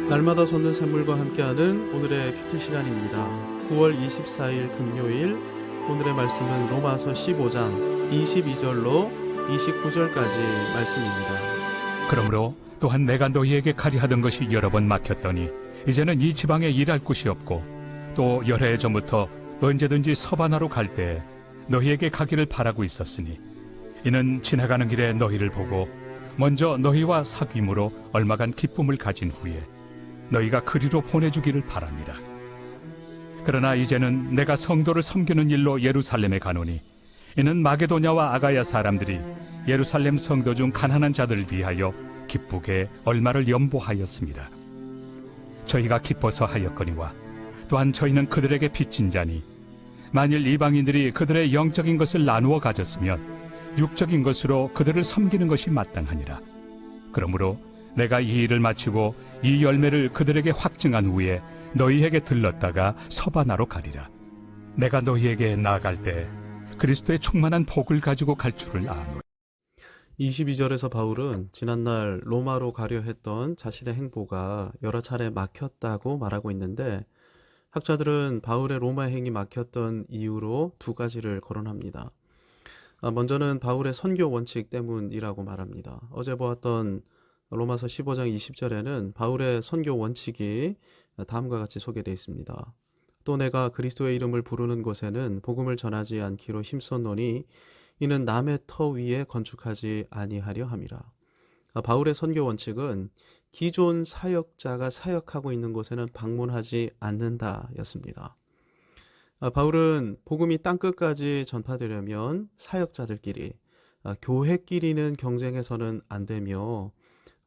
날마다 솟는 샘물과 함께하는 오늘의 큐티 시간입니다. 9월 24일 금요일, 오늘의 말씀은 로마서 15장 22절로 29절까지 말씀입니다. 그러므로 또한 내가 너희에게 가리하던 것이 여러 번 막혔더니 이제는 이 지방에 일할 곳이 없고 또 여러 해 전부터 언제든지 서바나로 갈 때에 너희에게 가기를 바라고 있었으니 이는 지나가는 길에 너희를 보고 먼저 너희와 사귐으로 얼마간 기쁨을 가진 후에 너희가 그리로 보내주기를 바랍니다. 그러나 이제는 내가 성도를 섬기는 일로 예루살렘에 가노니 이는 마게도냐와 아가야 사람들이 예루살렘 성도 중 가난한 자들을 위하여 기쁘게 얼마를 연보하였습니다. 저희가 기뻐서 하였거니와 또한 저희는 그들에게 빚진 자니 만일 이방인들이 그들의 영적인 것을 나누어 가졌으면 육적인 것으로 그들을 섬기는 것이 마땅하니라. 그러므로 내가 이 일을 마치고 이 열매를 그들에게 확증한 후에 너희에게 들렀다가 서바나로 가리라. 내가 너희에게 나아갈 때 그리스도의 충만한 복을 가지고 갈 줄을 아노라. 22절에서 바울은 지난날 로마로 가려 했던 자신의 행보가 여러 차례 막혔다고 말하고 있는데, 학자들은 바울의 로마 행이 막혔던 이유로 두 가지를 거론합니다. 먼저는 바울의 선교 원칙 때문이라고 말합니다. 어제 보았던 로마서 15장 20절에는 바울의 선교 원칙이 다음과 같이 소개되어 있습니다. 또 내가 그리스도의 이름을 부르는 곳에는 복음을 전하지 않기로 힘썼노니 이는 남의 터 위에 건축하지 아니하려 함이라. 바울의 선교 원칙은 기존 사역자가 사역하고 있는 곳에는 방문하지 않는다 였습니다. 바울은 복음이 땅끝까지 전파되려면 사역자들끼리, 교회끼리는 경쟁해서는 안 되며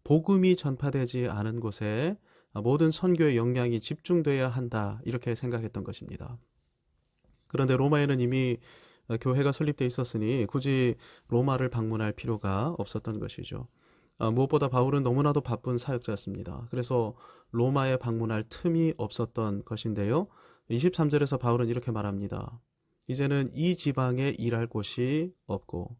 복음이 전파되지 않은 곳에 모든 선교의 역량이 집중돼야 한다, 이렇게 생각했던 것입니다. 그런데 로마에는 이미 교회가 설립되어 있었으니 굳이 로마를 방문할 필요가 없었던 것이죠. 무엇보다 바울은 너무나도 바쁜 사역자였습니다. 그래서 로마에 방문할 틈이 없었던 것인데요. 23절에서 바울은 이렇게 말합니다. 이제는 이 지방에 일할 곳이 없고,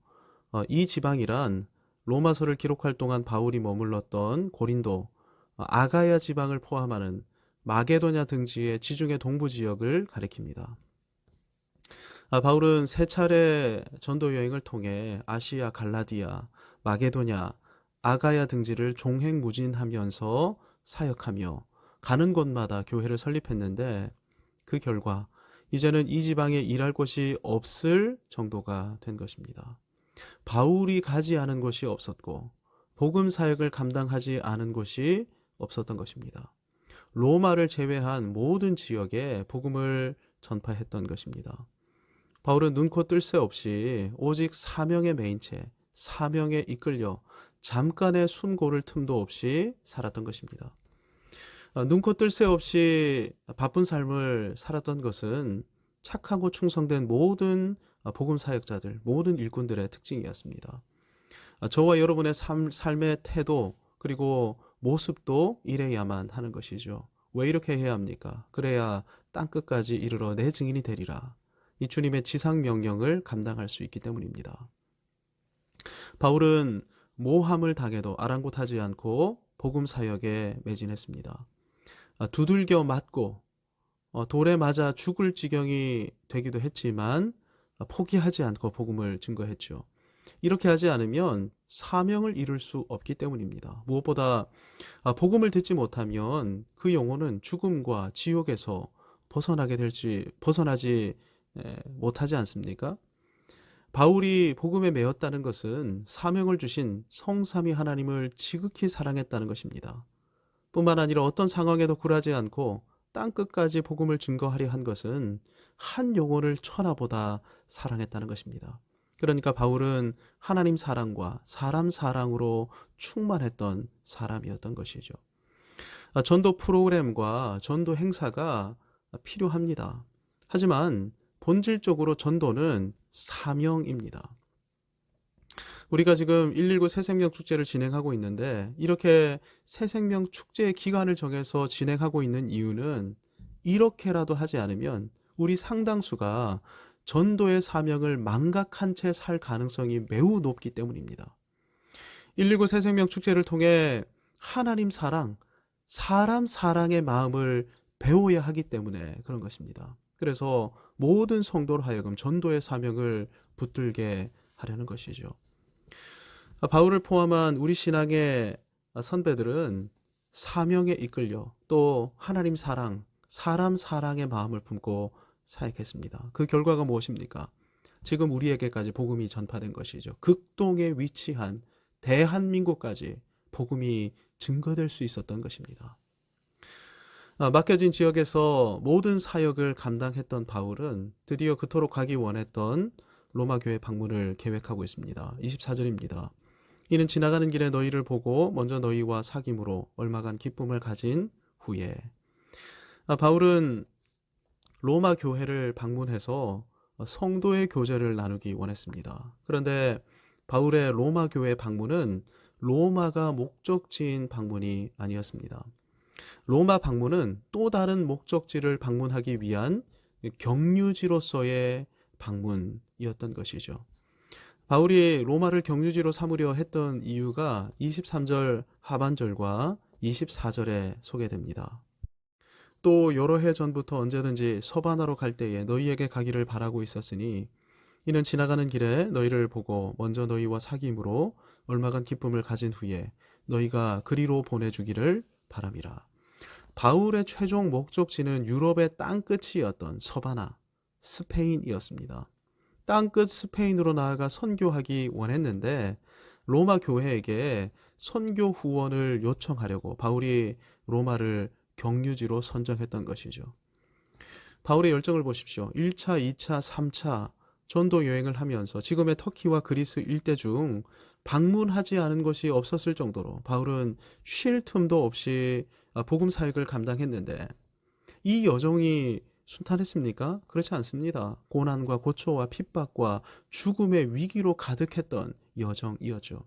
이 지방이란 로마서를 기록할 동안 바울이 머물렀던 고린도, 아가야 지방을 포함하는 마게도냐 등지의 지중해 동부 지역을 가리킵니다. 바울은 세 차례 전도 여행을 통해 아시아, 갈라디아, 마게도냐, 아가야 등지를 종횡무진하면서 사역하며 가는 곳마다 교회를 설립했는데, 그 결과 이제는 이 지방에 일할 곳이 없을 정도가 된 것입니다. 바울이 가지 않은 곳이 없었고 복음 사역을 감당하지 않은 곳이 없었던 것입니다. 로마를 제외한 모든 지역에 복음을 전파했던 것입니다. 바울은 눈코 뜰 새 없이 오직 사명에 매인 채 사명에 이끌려 잠깐의 숨 고를 틈도 없이 살았던 것입니다. 눈코 뜰 새 없이 바쁜 삶을 살았던 것은 착하고 충성된 모든 복음 사역자들, 모든 일꾼들의 특징이었습니다. 저와 여러분의 삶의 태도 그리고 모습도 이래야만 하는 것이죠. 왜 이렇게 해야 합니까? 그래야 땅끝까지 이르러 내 증인이 되리라. 이 주님의 지상 명령을 감당할 수 있기 때문입니다. 바울은 모함을 당해도 아랑곳하지 않고 복음 사역에 매진했습니다. 두들겨 맞고 돌에 맞아 죽을 지경이 되기도 했지만 포기하지 않고 복음을 증거했죠. 이렇게 하지 않으면 사명을 이룰 수 없기 때문입니다. 무엇보다 복음을 듣지 못하면 그 영혼은 죽음과 지옥에서 벗어나지 못하지 않습니까? 바울이 복음에 매였다는 것은 사명을 주신 성삼위 하나님을 지극히 사랑했다는 것입니다. 뿐만 아니라 어떤 상황에도 굴하지 않고 땅끝까지 복음을 증거하려 한 것은 한 영혼을 천하보다 사랑했다는 것입니다. 그러니까 바울은 하나님 사랑과 사람 사랑으로 충만했던 사람이었던 것이죠. 전도 프로그램과 전도 행사가 필요합니다. 하지만 본질적으로 전도는 사명입니다. 우리가 지금 119 새생명 축제를 진행하고 있는데, 이렇게 새생명 축제의 기간을 정해서 진행하고 있는 이유는 이렇게라도 하지 않으면 우리 상당수가 전도의 사명을 망각한 채 살 가능성이 매우 높기 때문입니다. 119 새생명 축제를 통해 하나님 사랑, 사람 사랑의 마음을 배워야 하기 때문에 그런 것입니다. 그래서 모든 성도로 하여금 전도의 사명을 붙들게 하려는 것이죠. 바울을 포함한 우리 신앙의 선배들은 사명에 이끌려 또 하나님 사랑, 사람 사랑의 마음을 품고 사역했습니다. 그 결과가 무엇입니까? 지금 우리에게까지 복음이 전파된 것이죠. 극동에 위치한 대한민국까지 복음이 증거될 수 있었던 것입니다. 맡겨진 지역에서 모든 사역을 감당했던 바울은 드디어 그토록 가기 원했던 로마 교회 방문을 계획하고 있습니다. 24절입니다. 이는 지나가는 길에 너희를 보고 먼저 너희와 사귐으로 얼마간 기쁨을 가진 후에. 바울은 로마 교회를 방문해서 성도의 교제를 나누기 원했습니다. 그런데 바울의 로마 교회 방문은 로마가 목적지인 방문이 아니었습니다. 로마 방문은 또 다른 목적지를 방문하기 위한 경유지로서의 방문이었던 것이죠. 바울이 로마를 경유지로 삼으려 했던 이유가 23절 하반절과 24절에 소개됩니다. 또 여러 해 전부터 언제든지 서바나로 갈 때에 너희에게 가기를 바라고 있었으니 이는 지나가는 길에 너희를 보고 먼저 너희와 사귐으로 얼마간 기쁨을 가진 후에 너희가 그리로 보내주기를 바람이라. 바울의 최종 목적지는 유럽의 땅끝이었던 서바나, 스페인이었습니다. 땅끝 스페인으로 나아가 선교하기 원했는데 로마 교회에게 선교 후원을 요청하려고 바울이 로마를 경유지로 선정했던 것이죠. 바울의 열정을 보십시오. 1차, 2차, 3차 전도 여행을 하면서 지금의 터키와 그리스 일대 중 방문하지 않은 곳이 없었을 정도로 바울은 쉴 틈도 없이 복음 사역을 감당했는데 이 여정이 순탄했습니까? 그렇지 않습니다. 고난과 고초와 핍박과 죽음의 위기로 가득했던 여정이었죠.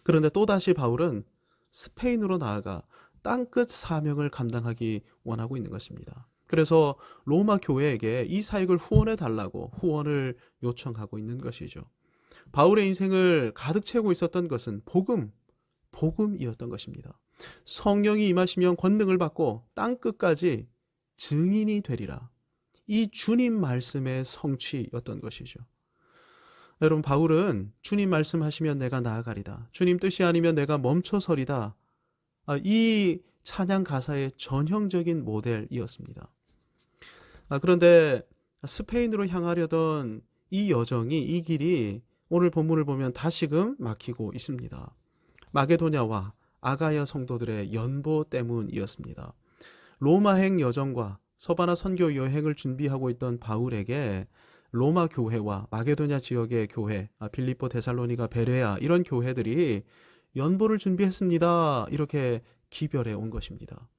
그런데 또다시 바울은 스페인으로 나아가 땅끝 사명을 감당하기 원하고 있는 것입니다. 그래서 로마 교회에게 이 사역을 후원해 달라고 후원을 요청하고 있는 것이죠. 바울의 인생을 가득 채우고 있었던 것은 복음이었던 것입니다. 성령이 임하시면 권능을 받고 땅끝까지 증인이 되리라. 이 주님 말씀의 성취였던 것이죠. 여러분, 바울은 주님 말씀하시면 내가 나아가리다. 주님 뜻이 아니면 내가 멈춰서리다. 이 찬양 가사의 전형적인 모델이었습니다. 그런데 스페인으로 향하려던 이 여정이, 이 길이 오늘 본문을 보면 다시금 막히고 있습니다. 마게도냐와 아가야 성도들의 연보 때문이었습니다. 로마행 여정과 서바나 선교 여행을 준비하고 있던 바울에게 로마 교회와 마게도냐 지역의 교회, 빌립보, 데살로니가, 베레아 이런 교회들이 연보를 준비했습니다. 이렇게 기별해 온 것입니다.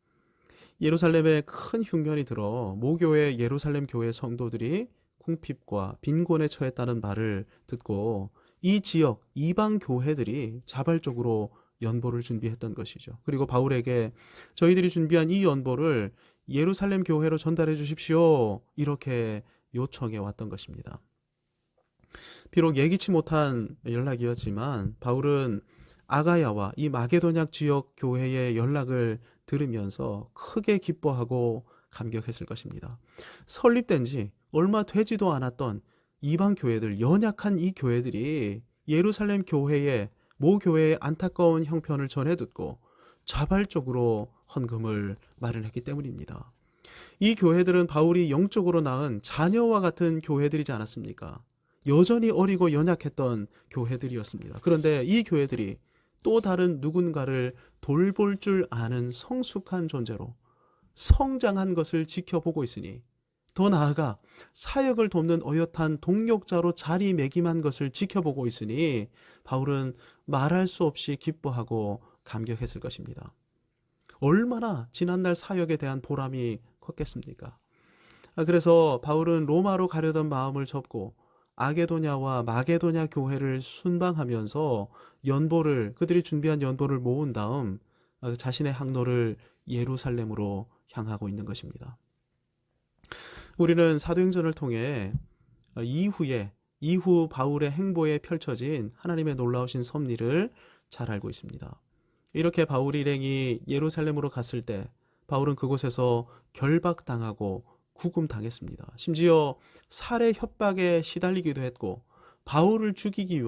예루살렘에 큰 흉년이 들어 모교회 예루살렘 교회 성도들이 궁핍과 빈곤에 처했다는 말을 듣고 이 지역 이방 교회들이 자발적으로 연보를 준비했던 것이죠. 그리고 바울에게 저희들이 준비한 이 연보를 예루살렘 교회로 전달해 주십시오. 이렇게 요청해 왔던 것입니다. 비록 예기치 못한 연락이었지만 바울은 아가야와 이 마게도냐 지역 교회의 연락을 들으면서 크게 기뻐하고 감격했을 것입니다. 설립된 지 얼마 되지도 않았던 이방 교회들, 연약한 이 교회들이 예루살렘 교회의 모 교회의 안타까운 형편을 전해 듣고 자발적으로 헌금을 마련했기 때문입니다. 이 교회들은 바울이 영적으로 낳은 자녀와 같은 교회들이지 않았습니까? 여전히 어리고 연약했던 교회들이었습니다. 그런데 이 교회들이 또 다른 누군가를 돌볼 줄 아는 성숙한 존재로 성장한 것을 지켜보고 있으니 더 나아가 사역을 돕는 어엿한 동력자로 자리매김한 것을 지켜보고 있으니 바울은 말할 수 없이 기뻐하고 감격했을 것입니다. 얼마나 지난날 사역에 대한 보람이 컸겠습니까? 그래서 바울은 로마로 가려던 마음을 접고 아게도냐와 마게도냐 교회를 순방하면서 그들이 준비한 연보를 모은 다음 자신의 항로를 예루살렘으로 향하고 있는 것입니다. 우리는 사도행전을 통해 이후 바울의 행보에 펼쳐진 하나님의 놀라우신 섭리를 잘 알고 있습니다. 이렇게 바울 일행이 예루살렘으로 갔을 때 바울은 그곳에서 결박당하고 구금당했습니다. 심지어 살해 협박에 시달리기도 했고 바울을 죽이기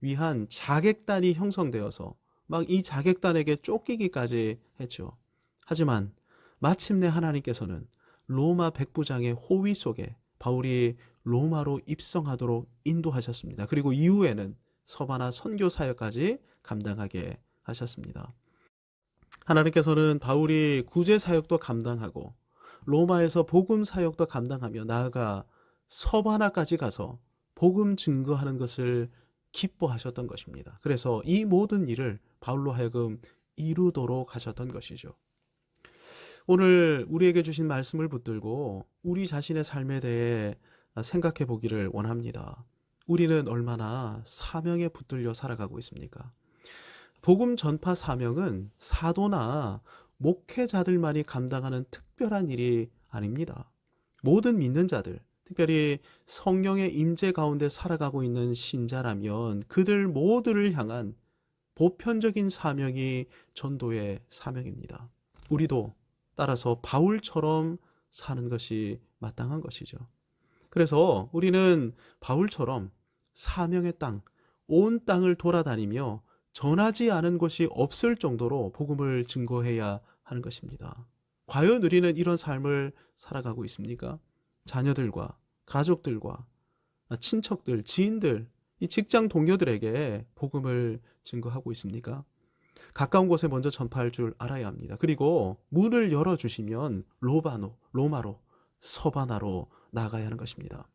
위한 자객단이 형성되어서 막 이 자객단에게 쫓기기까지 했죠. 하지만 마침내 하나님께서는 로마 백부장의 호위 속에 바울이 로마로 입성하도록 인도하셨습니다. 그리고 이후에는 서바나 선교 사역까지 감당하게 하셨습니다. 하나님께서는 바울이 구제 사역도 감당하고 로마에서 복음 사역도 감당하며 나아가 서바나까지 가서 복음 증거하는 것을 기뻐하셨던 것입니다. 그래서 이 모든 일을 바울로 하여금 이루도록 하셨던 것이죠. 오늘 우리에게 주신 말씀을 붙들고 우리 자신의 삶에 대해 생각해 보기를 원합니다. 우리는 얼마나 사명에 붙들려 살아가고 있습니까? 복음 전파 사명은 사도나 목회자들만이 감당하는 특별한 일이 아닙니다. 모든 믿는 자들, 특별히 성령의 임재 가운데 살아가고 있는 신자라면 그들 모두를 향한 보편적인 사명이 전도의 사명입니다. 우리도 따라서 바울처럼 사는 것이 마땅한 것이죠. 그래서 우리는 바울처럼 사명의 땅, 온 땅을 돌아다니며 전하지 않은 곳이 없을 정도로 복음을 증거해야 하는 것입니다. 과연 우리는 이런 삶을 살아가고 있습니까? 자녀들과 가족들과 친척들, 지인들, 이 직장 동료들에게 복음을 증거하고 있습니까? 가까운 곳에 먼저 전파할 줄 알아야 합니다. 그리고 문을 열어주시면 로마로, 서바나로 나가야 하는 것입니다.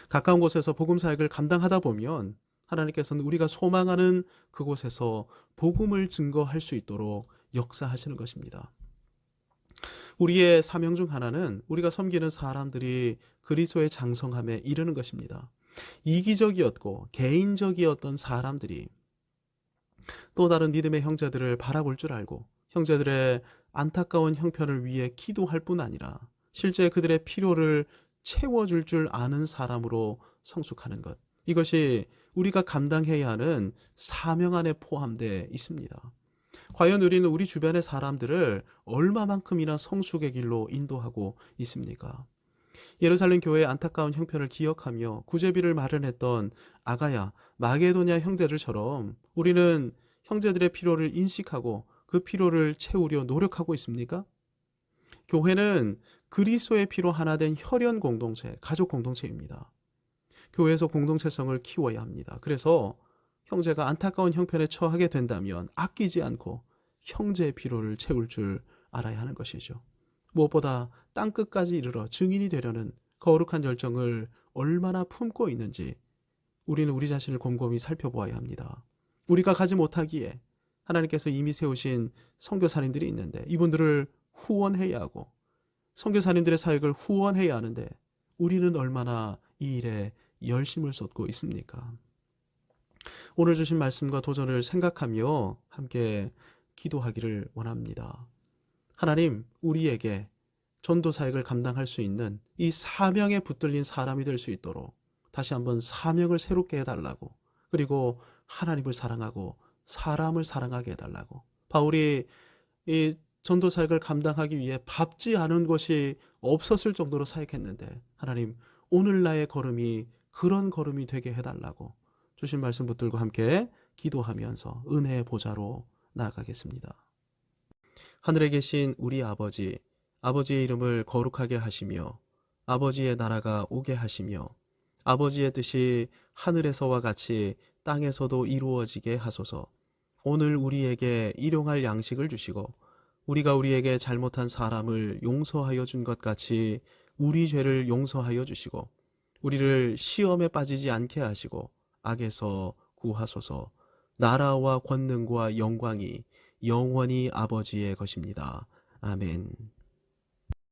가까운 곳에서 복음 사역을 감당하다 보면 하나님께서는 우리가 소망하는 그곳에서 복음을 증거할 수 있도록 역사하시는 것입니다. 우리의 사명 중 하나는 우리가 섬기는 사람들이 그리스도의 장성함에 이르는 것입니다. 이기적이었고 개인적이었던 사람들이 또 다른 믿음의 형제들을 바라볼 줄 알고 형제들의 안타까운 형편을 위해 기도할 뿐 아니라 실제 그들의 필요를 채워줄 줄 아는 사람으로 성숙하는 것. 이것이 우리가 감당해야 하는 사명 안에 포함되어 있습니다. 과연 우리는 우리 주변의 사람들을 얼마만큼이나 성숙의 길로 인도하고 있습니까? 예루살렘 교회의 안타까운 형편을 기억하며 구제비를 마련했던 아가야, 마게도냐 형제들처럼 우리는 형제들의 필요를 인식하고 그 필요를 채우려 노력하고 있습니까? 교회는 그리스도의 피로 하나 된 혈연 공동체, 가족 공동체입니다. 교회에서 공동체성을 키워야 합니다. 그래서 형제가 안타까운 형편에 처하게 된다면 아끼지 않고 형제의 필요를 채울 줄 알아야 하는 것이죠. 무엇보다 땅끝까지 이르러 증인이 되려는 거룩한 열정을 얼마나 품고 있는지 우리는 우리 자신을 곰곰이 살펴보아야 합니다. 우리가 가지 못하기에 하나님께서 이미 세우신 선교사님들이 있는데 이분들을 후원해야 하고 선교사님들의 사역을 후원해야 하는데 우리는 얼마나 이 일에 열심을 쏟고 있습니까? 오늘 주신 말씀과 도전을 생각하며 함께 기도하기를 원합니다. 하나님, 우리에게 전도 사역을 감당할 수 있는 이 사명에 붙들린 사람이 될 수 있도록 다시 한번 사명을 새롭게 해달라고, 그리고 하나님을 사랑하고 사람을 사랑하게 해달라고. 바울이 이 전도 사역을 감당하기 위해 밟지 않은 것이 없었을 정도로 사역했는데 하나님, 오늘 나의 걸음이 그런 걸음이 되게 해달라고 주신 말씀 붙들고 함께 기도하면서 은혜의 보좌로 나아가겠습니다. 하늘에 계신 우리 아버지, 아버지의 이름을 거룩하게 하시며 아버지의 나라가 오게 하시며 아버지의 뜻이 하늘에서와 같이 땅에서도 이루어지게 하소서. 오늘 우리에게 일용할 양식을 주시고 우리가 우리에게 잘못한 사람을 용서하여 준 것 같이 우리 죄를 용서하여 주시고 우리를 시험에 빠지지 않게 하시고 악에서 구하소서. 나라와 권능과 영광이 영원히 아버지의 것입니다. 아멘.